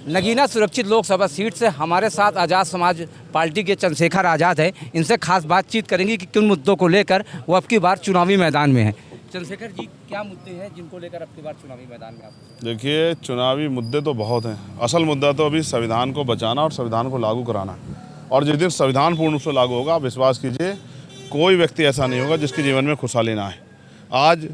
नगीना सुरक्षित लोकसभा सीट से हमारे साथ आज़ाद समाज पार्टी के चंद्रशेखर आज़ाद है। इनसे खास बातचीत करेंगे कि किन मुद्दों को लेकर वो अब की बार चुनावी मैदान में है। चंद्रशेखर जी, क्या मुद्दे हैं जिनको लेकर अब की बार चुनावी मैदान में आप? देखिए, चुनावी मुद्दे तो बहुत हैं। असल मुद्दा तो अभी संविधान को बचाना और संविधान को लागू कराना है। और जिस दिन संविधान पूर्ण रूप से लागू होगा, आप विश्वास कीजिए, कोई व्यक्ति ऐसा नहीं होगा जिसके जीवन में खुशहाली ना आए। आज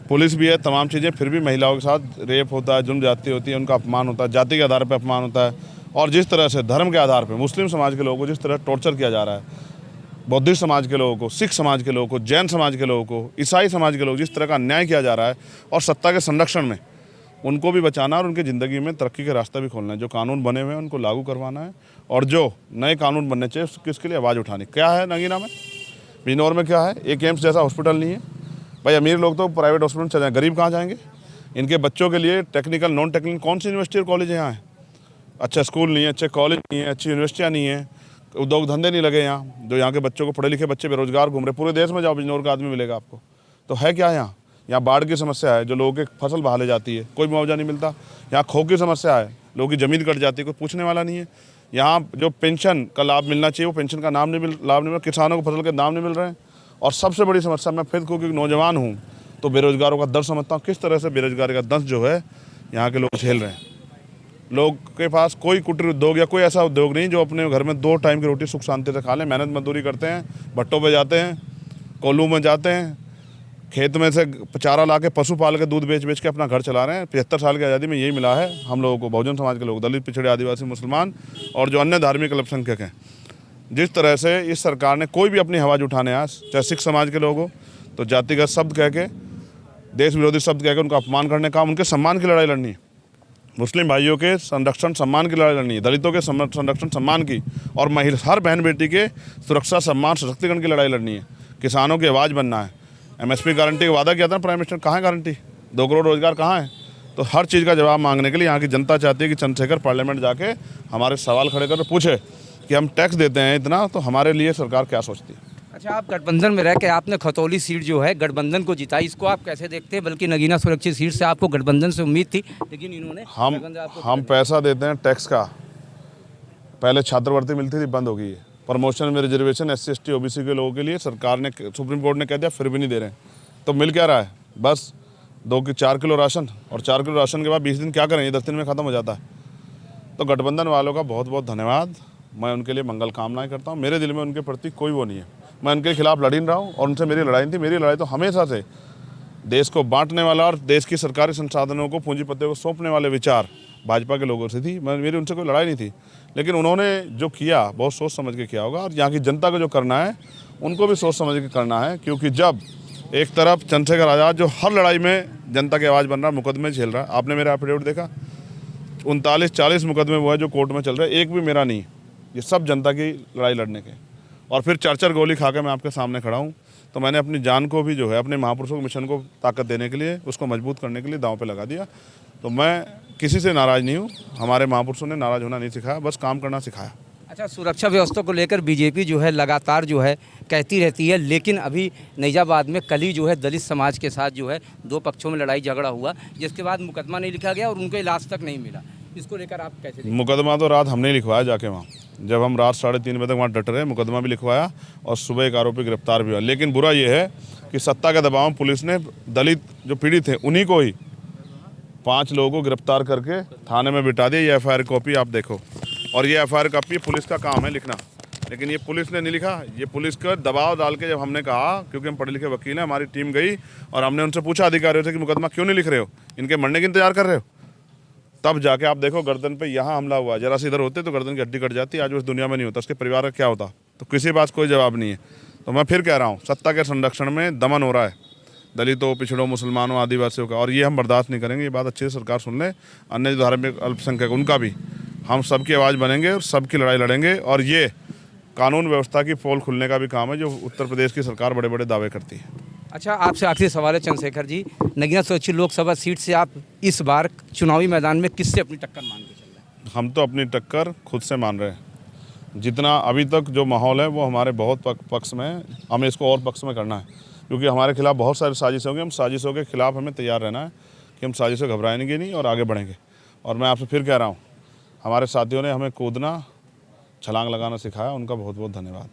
पुलिस भी है, तमाम चीज़ें, फिर भी महिलाओं के साथ रेप होता है, जुर्म जाति होती है, उनका अपमान होता है, जाति के आधार पर अपमान होता है। और जिस तरह से धर्म के आधार पर मुस्लिम समाज के लोगों को जिस तरह टॉर्चर किया जा रहा है, बौद्धिस्ट समाज के लोगों को, सिख समाज के लोगों को, जैन समाज के लोगों को, ईसाई समाज के लोग, जिस तरह का अन्याय किया जा रहा है, और सत्ता के संरक्षण में उनको भी बचाना और उनकी ज़िंदगी में तरक्की का रास्ता भी खोलना है। जो कानून बने हुए हैं उनको लागू करवाना है, और जो नए कानून बनने चाहिए उसके लिए आवाज़ उठानी। क्या है नगीना में, बिजनौर में क्या है? एक एम्स जैसा हॉस्पिटल नहीं है भाई। अमीर लोग तो प्राइवेट हॉस्पिटल चले जाएँ, गरीब कहाँ जाएंगे? इनके बच्चों के लिए टेक्निकल, नॉन टेक्निकल कौन सी यूनिवर्सिटी और कॉलेज यहाँ है? अच्छा स्कूल नहीं है, अच्छे कॉलेज नहीं है, अच्छी यूनिवर्सिटियाँ नहीं है, उद्योग धंधे नहीं लगे यहाँ। जो यहाँ के बच्चों को, पढ़े लिखे बच्चे बेरोजगार घूम रहे, पूरे देश में जाओ बिजनौर का आदमी मिलेगा आपको। तो है क्या यहाँ? यहाँ बाढ़ की समस्या है, जो लोगों की फसल बहा ले जाती है, कोई मुआवजा नहीं मिलता। यहाँ खो की समस्या है, लोगों की ज़मीन कट जाती है, कोई पूछने वाला नहीं है। यहाँ जो पेंशन का लाभ मिलना चाहिए वो पेंशन का लाभ नहीं मिल रहा, किसानों को फसल के दाम नहीं मिल रहे हैं। और सबसे बड़ी समस्या, मैं फिर क्योंकि नौजवान हूँ तो बेरोजगारों का दर्द समझता हूँ, किस तरह से बेरोजगारी का दर्द जो है यहाँ के लोग झेल रहे हैं। लोग के पास कोई कुटीर उद्योग या कोई ऐसा उद्योग नहीं जो अपने घर में 2 टाइम की रोटी सुख शांति से खा लें। मेहनत मजदूरी करते हैं, भट्टों पे जाते हैं, कोल्हू में जाते हैं, खेत में से चारा ला के पशु पाल के दूध बेच बेच के अपना घर चला रहे हैं। 75 साल की आज़ादी में यही मिला है हम लोगों को, बहुजन समाज के लोग, दलित, पिछड़े, आदिवासी, मुसलमान और जो अन्य धार्मिक अल्पसंख्यक हैं। जिस तरह से इस सरकार ने कोई भी अपनी आवाज़ उठाने आया, चाहे सिख समाज के लोग हो, तो जातिगत शब्द कह के, देश विरोधी शब्द कह के उनका अपमान करने का, उनके सम्मान की लड़ाई लड़नी है। मुस्लिम भाइयों के संरक्षण सम्मान की लड़ाई लड़नी है, दलितों के संरक्षण सम्मान की, और महिला, हर बहन बेटी के सुरक्षा, सम्मान, सशक्तिकरण की लड़ाई लड़नी है। किसानों की आवाज़ बनना है। एमएसपी गारंटी का वादा किया था ना प्राइम मिनिस्टर, कहाँ है गारंटी? 2 करोड़ रोजगार कहाँ है? तो हर चीज़ का जवाब मांगने के लिए यहाँ की जनता चाहती है कि चंद्रशेखर पार्लियामेंट जाके हमारे सवाल खड़े कर पूछे कि हम टैक्स देते हैं इतना, तो हमारे लिए सरकार क्या सोचती है। अच्छा, आप गठबंधन में रह के आपने खतौली सीट जो है गठबंधन को जिताई, इसको आप कैसे देखते हैं? बल्कि नगीना सुरक्षित सीट से आपको गठबंधन से उम्मीद थी, लेकिन इन्होंने हम पैसा देते हैं टैक्स का। पहले छात्रवृत्ति मिलती थी, बंद हो गई है। प्रमोशन में रिजर्वेशन SC ST OBC के लोगों के लिए सरकार ने, सुप्रीम कोर्ट ने कह दिया, फिर भी नहीं दे रहे हैं। तो मिल क्या रहा है? बस 4 किलो राशन, और 4 किलो राशन के बाद 20 दिन क्या करें? 10 दिन में ख़त्म हो जाता है। तो गठबंधन वालों का बहुत बहुत धन्यवाद, मैं उनके लिए मंगल कामनाएं करता हूँ। मेरे दिल में उनके प्रति कोई वो नहीं है, मैं उनके खिलाफ लड़ नहीं रहा हूँ, और उनसे मेरी लड़ाई नहीं थी। मेरी लड़ाई तो हमेशा से देश को बांटने वाला और देश की सरकारी संसाधनों को पूंजीपतियों को सौंपने वाले विचार भाजपा के लोगों से थी। मेरी उनसे कोई लड़ाई नहीं थी, लेकिन उन्होंने जो किया बहुत सोच समझ के किया होगा, और यहाँ की जनता को जो करना है उनको भी सोच समझ के करना है। क्योंकि जब एक तरफ चंद्रशेखर आज़ाद जो हर लड़ाई में जनता की आवाज़ बन रहा है, मुकदमे झेल रहा है, आपने मेरा एफिडेविट देखा, 39-40 मुकदमे वो है जो कोर्ट में चल रहे हैं, एक भी मेरा नहीं, ये सब जनता की लड़ाई लड़ने के। और फिर 4-4 गोली खा के मैं आपके सामने खड़ा हूँ, तो मैंने अपनी जान को भी जो है अपने महापुरुषों के मिशन को ताकत देने के लिए, उसको मजबूत करने के लिए दांव पे लगा दिया। तो मैं किसी से नाराज़ नहीं हूँ, हमारे महापुरुषों ने नाराज़ होना नहीं सिखाया, बस काम करना सिखाया। अच्छा, सुरक्षा व्यवस्था को लेकर बीजेपी जो है लगातार जो है कहती रहती है, लेकिन अभी नैजाबाद में कल ही जो है दलित समाज के साथ जो है 2 पक्षों में लड़ाई झगड़ा हुआ, जिसके बाद मुकदमा नहीं लिखा गया और उनको इलाज तक नहीं मिला। इसको लेकर आप कैसे देखते हैं? मुकदमा तो रात हमने लिखवाया जाके वहाँ, जब हम रात 3:30 बजे तक वहाँ डटे रहे, मुकदमा भी लिखवाया और सुबह एक आरोपी गिरफ्तार भी हुआ। लेकिन बुरा ये है कि सत्ता के दबाव में पुलिस ने दलित जो पीड़ित थे उन्हीं को ही 5 लोगों को गिरफ्तार करके थाने में बिठा दिया। ये FIR कॉपी आप देखो, और ये FIR कॉपी पुलिस का काम है लिखना, लेकिन ये पुलिस ने नहीं लिखा। ये पुलिस का दबाव डाल के, जब हमने कहा, क्योंकि हम पढ़े लिखे वकील हैं, हमारी टीम गई और हमने उनसे पूछा अधिकारियों से कि मुकदमा क्यों नहीं लिख रहे हो, इनके मरने की इंतजार कर रहे हो, तब जाके आप देखो गर्दन पे यहाँ हमला हुआ। जरा से इधर होते तो गर्दन की हड्डी कट जाती, आज उस दुनिया में नहीं होता, उसके परिवार का क्या होता। तो किसी बात कोई जवाब नहीं है। तो मैं फिर कह रहा हूँ, सत्ता के संरक्षण में दमन हो रहा है दलितों, पिछड़ों, मुसलमानों, आदिवासियों का, और ये हम बर्दाश्त नहीं करेंगे। ये बात अच्छे से सरकार सुन ले, अन्य जो धार्मिक अल्पसंख्यक उनका भी, हम सबकी आवाज़ बनेंगे और सबकी लड़ाई लड़ेंगे। और ये कानून व्यवस्था की पोल खुलने का भी काम है, जो उत्तर प्रदेश की सरकार बड़े बड़े दावे करती है। अच्छा, आपसे आखिरी सवाल है चंद्रशेखर जी, नगीना सुरक्षित लोकसभा सीट से आप इस बार चुनावी मैदान में किससे अपनी टक्कर मान के चल रहे हैं? हम तो अपनी टक्कर खुद से मान रहे हैं। जितना अभी तक जो माहौल है वो हमारे बहुत पक्ष में है, हमें इसको और पक्ष में करना है, क्योंकि हमारे खिलाफ बहुत सारी साजिशें होंगी। हम साजिशों के खिलाफ हमें तैयार रहना है कि हम साजिशों घबराएंगे नहीं और आगे बढ़ेंगे। और मैं आपसे फिर कह रहा हूँ, हमारे साथियों ने हमें कूदना, छलांग लगाना सिखाया, उनका बहुत बहुत धन्यवाद।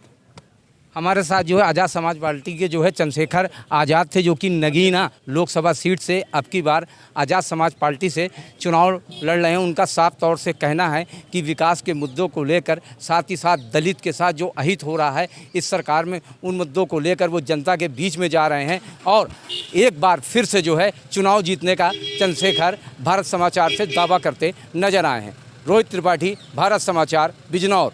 हमारे साथ जो है आज़ाद समाज पार्टी के जो है चंद्रशेखर आज़ाद थे, जो कि नगीना लोकसभा सीट से अब की बार आज़ाद समाज पार्टी से चुनाव लड़ रहे हैं। उनका साफ तौर से कहना है कि विकास के मुद्दों को लेकर, साथ ही साथ दलित के साथ जो अहित हो रहा है इस सरकार में, उन मुद्दों को लेकर वो जनता के बीच में जा रहे हैं और एक बार फिर से जो है चुनाव जीतने का चंद्रशेखर भारत समाचार से दावा करते नजर आए हैं। रोहित त्रिपाठी, भारत समाचार, बिजनौर।